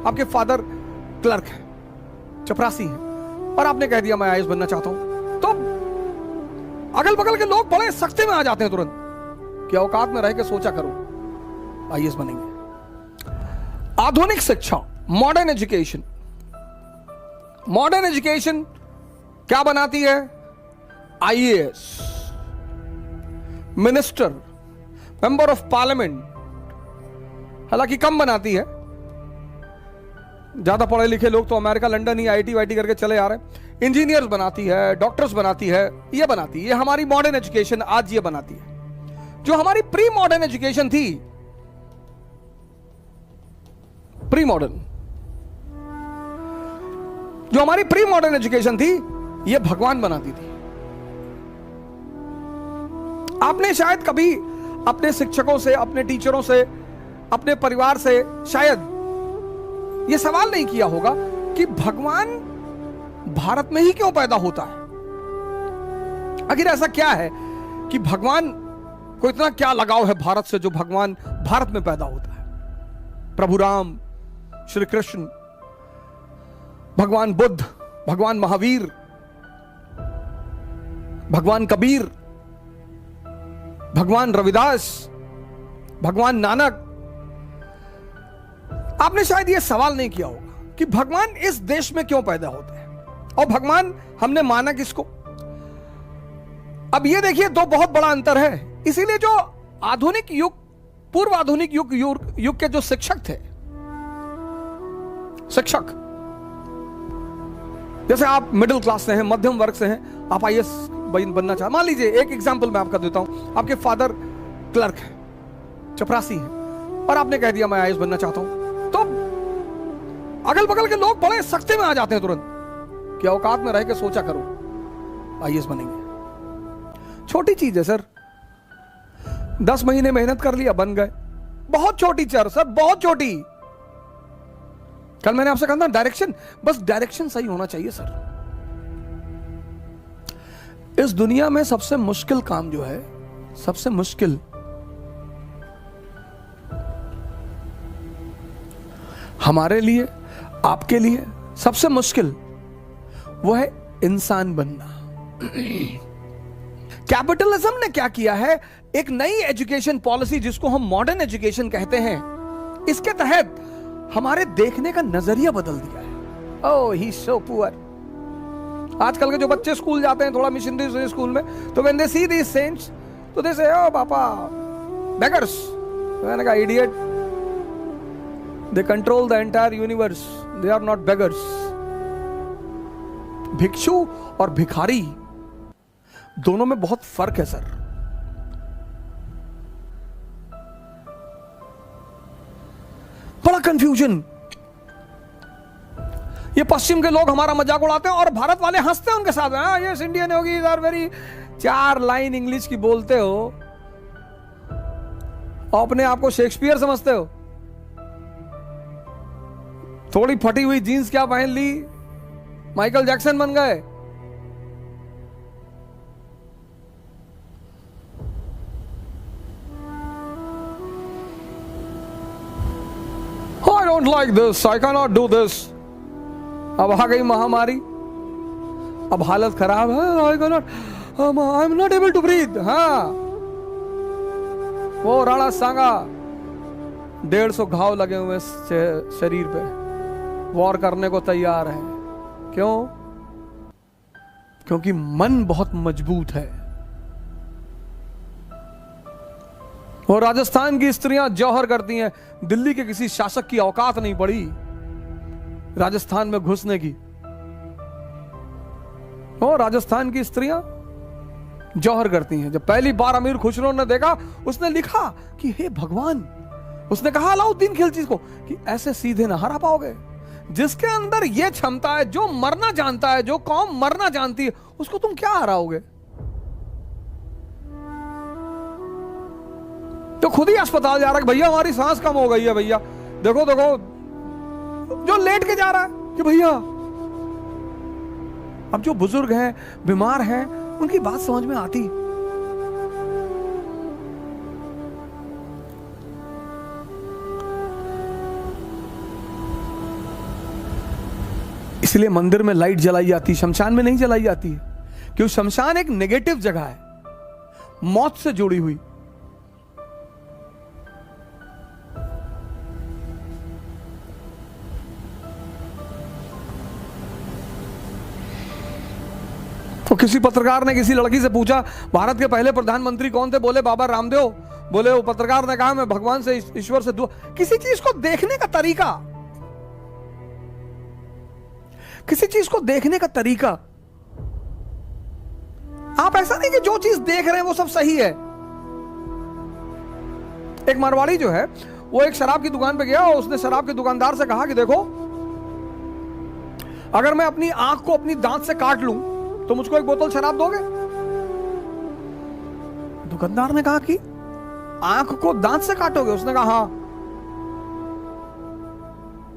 आपके father clerk है, चपरासी है, और आपने कह दिया मैं आईएएस बनना चाहता हूं, तो अगल बगल के लोग बड़े सख्ते में आ जाते हैं तुरंत कि औकात में रह के सोचा करो, आईएएस बनेंगे। आधुनिक शिक्षा, मॉडर्न एजुकेशन, मॉडर्न एजुकेशन क्या बनाती है? IAS, minister, member of parliament, हालांकि कम बनाती है, ज्यादा पढ़े लिखे लोग तो अमेरिका लंदन ही आईटी वाईटी करके चले आ रहे हैं। इंजीनियर्स बनाती है, डॉक्टर्स बनाती है, ये बनाती है, ये हमारी मॉडर्न एजुकेशन आज ये बनाती है। जो हमारी प्री मॉडर्न एजुकेशन थी, प्री मॉडर्न, जो हमारी प्री मॉडर्न एजुकेशन थी, ये भगवान बनाती थी। आपने शायद कभी अपने शिक्षकों से, अपने टीचरों से, अपने परिवार से शायद ये सवाल नहीं किया होगा कि भगवान भारत में ही क्यों पैदा होता है? आखिर ऐसा क्या है कि भगवान को इतना क्या लगाव है भारत से जो भगवान भारत में पैदा होता है? प्रभु राम, श्री कृष्ण, भगवान बुद्ध, भगवान महावीर, भगवान कबीर, भगवान रविदास, भगवान नानक। आपने शायद यह सवाल नहीं किया होगा कि भगवान इस देश में क्यों पैदा होते हैं, और भगवान हमने माना किसको? अब ये देखिए, दो बहुत बड़ा अंतर है। इसीलिए जो आधुनिक युग, पूर्व आधुनिक युग के जो शिक्षक थे, शिक्षक जैसे आप मिडिल क्लास से हैं, मध्यम वर्ग से हैं, आप आईएएस बनना चाहते, मान लीजिए एक एग्जांपल मैं आपका देता हूं, आपके फादर क्लर्क है, चपरासी है, और आपने कह दिया मैं आईएएस बनना चाहता हूं, तो अगल बगल के लोग बड़े सख्ते में आ जाते हैं तुरंत कि औकात में रह के सोचा करो, आईएएस बनेंगे। छोटी चीज है सर, 10 महीने मेहनत कर लिया, बन गए। बहुत छोटी चीज सर, बहुत छोटी। कल मैंने आपसे कहा था डायरेक्शन, बस डायरेक्शन सही होना चाहिए सर। इस दुनिया में सबसे मुश्किल काम जो है, सबसे मुश्किल, हमारे लिए, आपके लिए सबसे मुश्किल, वो है इंसान बनना। कैपिटलिज्म ने क्या किया है? एक नई एजुकेशन पॉलिसी, जिसको हम मॉडर्न एजुकेशन कहते हैं, इसके तहत हमारे देखने का नजरिया बदल दिया है। ओह ही सो पुअर। आजकल के जो बच्चे स्कूल जाते हैं, थोड़ा मिशनरी स्कूल में, तो when they C these cents, तो दे से ओ पापा बेगर्स। मैंने कहा idiot, they control the entire universe, they are not beggars। भिक्षु और भिखारी दोनों में बहुत फर्क है सर। बड़ा कंफ्यूजन। ये पश्चिम के लोग हमारा मजाक उड़ाते हैं और भारत वाले हंसते हैं उनके साथ। हाँ यस इंडियन होगी, आर वेरी, 4 लाइन इंग्लिश की बोलते हो और अपने आप को शेक्सपियर समझते हो। थोड़ी फटी हुई जीन्स क्या पहन ली, माइकल जैक्सन बन गए। I don't like this, I cannot do this। अब आ गई महामारी, अब हालत खराब है, I am not able to breathe। हाँ, वो राणा सांगा 150 घाव लगे हुए शरीर पे, वॉर करने को तैयार है। क्यों? क्योंकि मन बहुत मजबूत है। और राजस्थान की स्त्रियां जौहर करती हैं, दिल्ली के किसी शासक की औकात नहीं पड़ी राजस्थान में घुसने की। और राजस्थान की स्त्रियां जौहर करती हैं। जब पहली बार अमीर खुसरो ने देखा, उसने लिखा कि हे भगवान, उसने कहा अलाउद्दीन खिलजी को कि ऐसे सीधे ना हरा पाओगे। जिसके अंदर यह क्षमता है, जो मरना जानता है, जो कौम मरना जानती है, उसको तुम क्या हराओगे? तो खुद ही अस्पताल जा रहा है, भैया हमारी सांस कम हो गई है, भैया देखो देखो, जो लेट के जा रहा है कि भैया। अब जो बुजुर्ग हैं, बीमार हैं, उनकी बात समझ में आती। इसलिए मंदिर में लाइट जलाई जाती, शमशान में नहीं जलाई जाती है, क्योंकि शमशान एक नेगेटिव जगह है, मौत से जुड़ी हुई। तो किसी पत्रकार ने किसी लड़की से पूछा भारत के पहले प्रधानमंत्री कौन थे, बोले बाबा रामदेव। बोले वो पत्रकार ने कहा मैं भगवान से, ईश्वर से दुआ। किसी चीज को देखने का तरीका, किसी चीज को देखने का तरीका, आप ऐसा नहीं कि जो चीज देख रहे हैं वो सब सही है। एक मारवाड़ी जो है वो एक शराब की दुकान पे गया और उसने शराब के दुकानदार से कहा कि देखो, अगर मैं अपनी आंख को अपनी दांत से काट लूं तो मुझको एक बोतल शराब दोगे? दुकानदार ने कहा कि आंख को दांत से काटोगे? उसने कहा हां।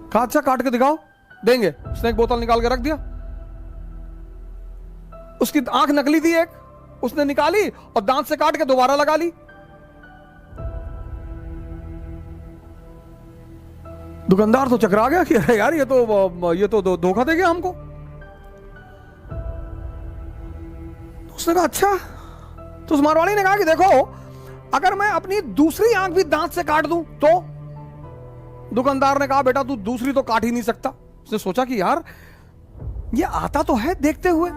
कहा अच्छा काट के दिखाओ, देंगे। उसने एक बोतल निकाल के रख दिया। उसकी आंख नकली थी एक, उसने निकाली और दांत से काट के दोबारा लगा ली। दुकानदार तो चकरा गया कि अरे यार ये तो धोखा दे गया हमको। उसने कहा अच्छा। तो उस मारवाड़ी ने कहा कि देखो, अगर मैं अपनी दूसरी आंख भी दांत से काट दूं तो? दुकानदार ने कहा बेटा तू दूसरी तो काट ही नहीं सकता। उसने सोचा कि यार ये आता तो है देखते हुए,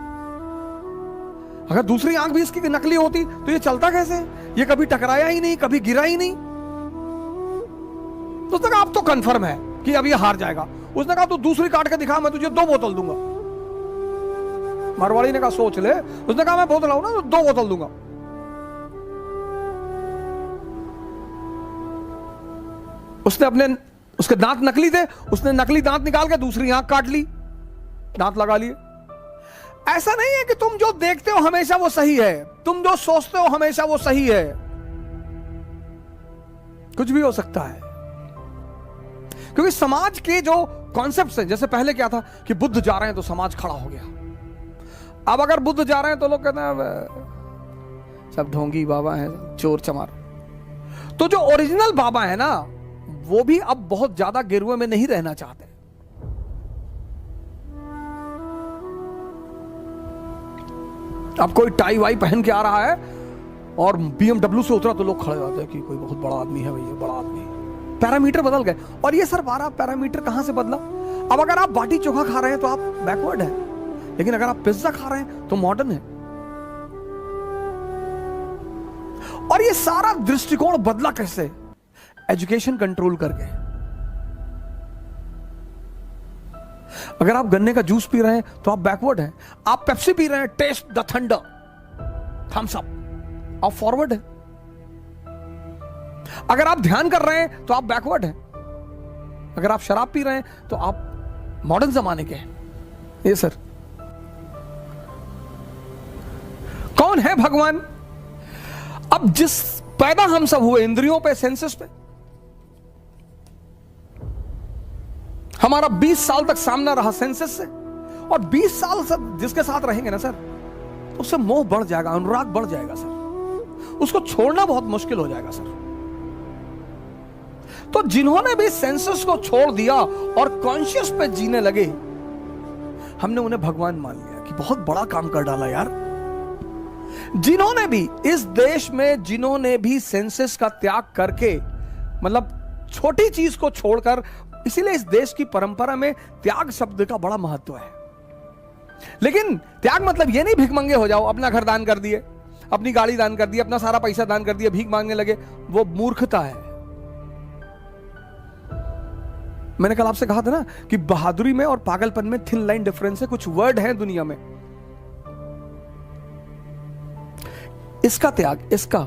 अगर दूसरी आंख भी इसकी नकली होती तो ये चलता कैसे? ये कभी टकराया ही नहीं, कभी गिरा ही नहीं। तो उसने कहा अब तो कंफर्म है कि अब ये हार जाएगा। उसने कहा तू दूसरी काट के दिखा, मैं तुझे 2 बोतल दूंगा। मारवाड़ी ने कहा सोच ले। उसने कहा मैं बोतल लाऊं ना तो 2 बोतल दूंगा। उसके दांत नकली थे, उसने नकली दांत निकाल के दूसरी आंख काट ली, दांत लगा लिए। ऐसा नहीं है कि तुम जो देखते हो हमेशा वो सही है, तुम जो सोचते हो हमेशा वो सही है। कुछ भी हो सकता है, क्योंकि समाज के जो कॉन्सेप्ट्स हैं, जैसे पहले क्या था कि बुद्ध जा रहे हैं तो समाज खड़ा हो गया। अब अगर बुद्ध जा रहे हैं तो लोग कहते हैं सब ढोंगी बाबा हैं, चोर चमार। तो जो ओरिजिनल बाबा है ना, वो भी अब बहुत ज्यादा गिरुए में नहीं रहना चाहते। अब कोई टाई वाई पहन के आ रहा है और BMW से उतरा तो लोग खड़े होते हैं कि कोई बहुत बड़ा आदमी है भैया, बड़ा आदमी। पैरामीटर बदल गए। और ये सर 12 पैरामीटर कहां से बदला? अब अगर आप बाटी चोखा खा रहे हैं तो आप बैकवर्ड हैं, लेकिन अगर आप पिज्जा खा रहे हैं तो मॉडर्न है। और ये सारा दृष्टिकोण बदला कैसे? एजुकेशन कंट्रोल करके। अगर आप गन्ने का जूस पी रहे हैं तो आप बैकवर्ड हैं। आप पेप्सी पी रहे हैं, taste the thunder, Thums Up, आप फॉरवर्ड हैं। अगर आप ध्यान कर रहे हैं तो आप बैकवर्ड हैं। अगर आप शराब पी रहे हैं तो आप मॉडर्न जमाने के हैं। ये सर कौन है भगवान? अब जिस पैदा हम सब हुए इंद्रियों पे, सेंसेस पे, हमारा 20 साल तक सामना रहा सेंसेस से, और 20 साल सब जिसके साथ रहेंगे ना सर, तो उससे मोह बढ़ जाएगा, अनुराग बढ़ जाएगा सर, उसको छोड़ना बहुत मुश्किल हो जाएगा सर। तो जिन्होंने भी सेंसेस को छोड़ दिया और कॉन्शियस पे जीने लगे, हमने उन्हें भगवान मान लिया कि बहुत बड़ा काम कर डाला यार। जिन्होंने भी इस देश में, जिन्होंने भी सेंसेस का त्याग करके, मतलब छोटी चीज को छोड़कर, इसीलिए इस देश की परंपरा में त्याग शब्द का बड़ा महत्व है। लेकिन त्याग मतलब ये नहीं भिखमंगे हो जाओ, अपना घर दान कर दिए, अपनी गाड़ी दान कर दी, अपना सारा पैसा दान कर दिया, भीख मांगने लगे, वो मूर्खता है। मैंने कल आपसे कहा था ना कि बहादुरी में और पागलपन में थिन लाइन डिफरेंस है। कुछ वर्ड हैं दुनिया में, इसका त्याग, इसका